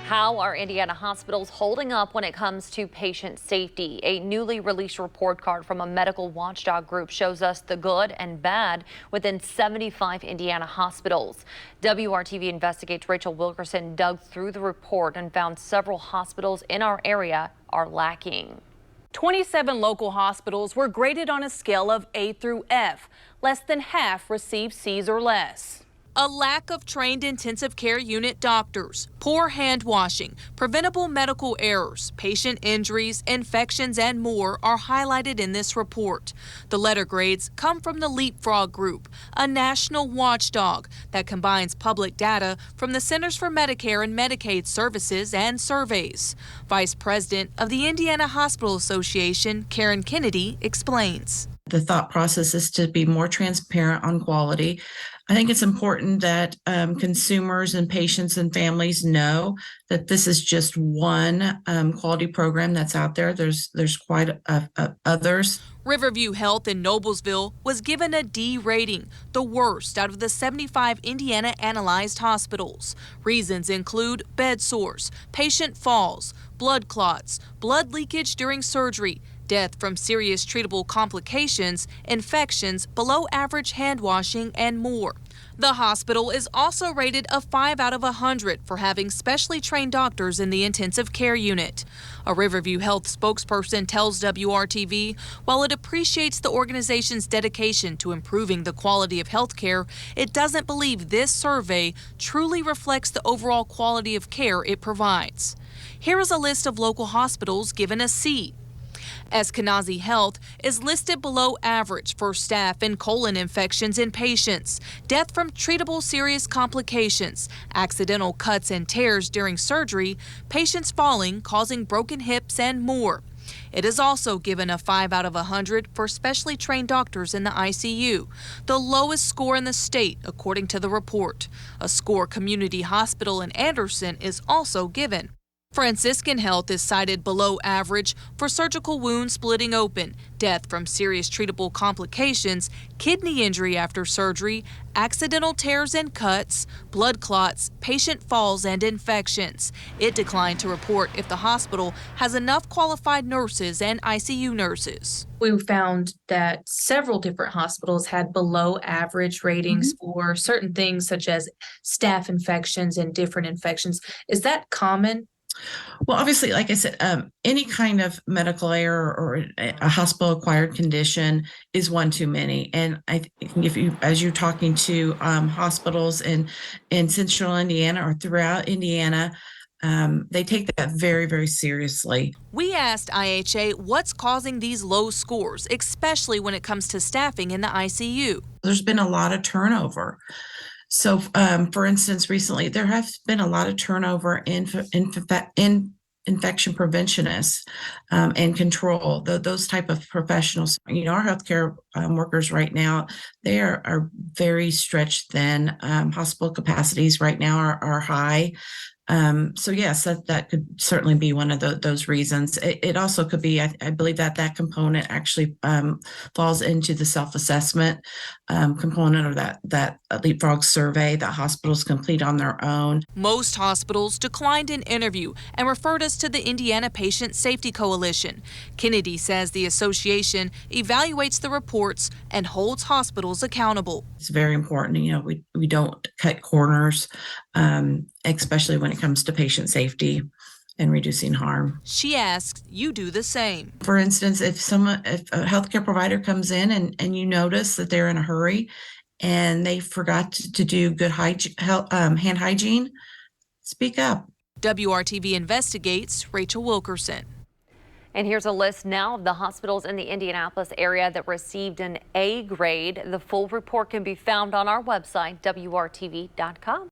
How are Indiana hospitals holding up when it comes to patient safety? A newly released report card from a medical watchdog group shows us the good and bad within 75 Indiana hospitals. WRTV Investigates Rachel Wilkerson dug through the report and found several hospitals in our area are lacking. 27 local hospitals were graded on a scale of A through F. Less than half received C's or less. A lack of trained intensive care unit doctors, poor hand washing, preventable medical errors, patient injuries, infections, and more are highlighted in this report. The letter grades come from the Leapfrog Group, a national watchdog that combines public data from the Centers for Medicare and Medicaid Services and surveys. Vice President of the Indiana Hospital Association, Karen Kennedy, explains. The thought process is to be more transparent on quality. I think it's important that consumers and patients and families know that this is just one quality program that's out there. There's quite others. Riverview Health in Noblesville was given a D rating, the worst out of the 75 Indiana analyzed hospitals. Reasons include bed sores, patient falls, blood clots, blood leakage during surgery, death from serious treatable complications, infections, below average hand washing, and more. The hospital is also rated a 5 out of 100 for having specially trained doctors in the intensive care unit. A Riverview Health spokesperson tells WRTV while it appreciates the organization's dedication to improving the quality of health care, it doesn't believe this survey truly reflects the overall quality of care it provides. Here is a list of local hospitals given a C. Eskenazi Health is listed below average for staph and colon infections in patients, death from treatable serious complications, accidental cuts and tears during surgery, patients falling causing broken hips, and more. It is also given a 5 out of 100 for specially trained doctors in the ICU, the lowest score in the state, according to the report. A SCORE community hospital in Anderson is also given. Franciscan Health is cited below average for surgical wounds splitting open, death from serious treatable complications, kidney injury after surgery, accidental tears and cuts, blood clots, patient falls, and infections. It declined to report if the hospital has enough qualified nurses and ICU nurses. We found that several different hospitals had below average ratings for certain things such as staph infections and different infections. Is that common? Well, obviously, like I said, any kind of medical error or a hospital-acquired condition is one too many. And I think as you're talking to hospitals in central Indiana or throughout Indiana, they take that very, very seriously. We asked IHA what's causing these low scores, especially when it comes to staffing in the ICU. There's been a lot of turnover. So, for instance, recently there has been a lot of turnover in infection preventionists and control, those type of professionals. You know, our healthcare workers right now, they are very stretched thin. Hospital capacities right now are high. So yes, that could certainly be one of those reasons. It also could be, I believe that component actually falls into the self-assessment component of that Leapfrog survey that hospitals complete on their own. Most hospitals declined an interview and referred us to the Indiana Patient Safety Coalition. Kennedy says the association evaluates the reports and holds hospitals accountable. It's very important. You know, we don't cut corners, especially when it comes to patient safety and reducing harm. She asks you do the same. For instance, if a healthcare provider comes in and you notice that they're in a hurry and they forgot to do good hand hygiene, speak up. WRTV Investigates Rachel Wilkerson. And here's a list now of the hospitals in the Indianapolis area that received an A grade. The full report can be found on our website, WRTV.com.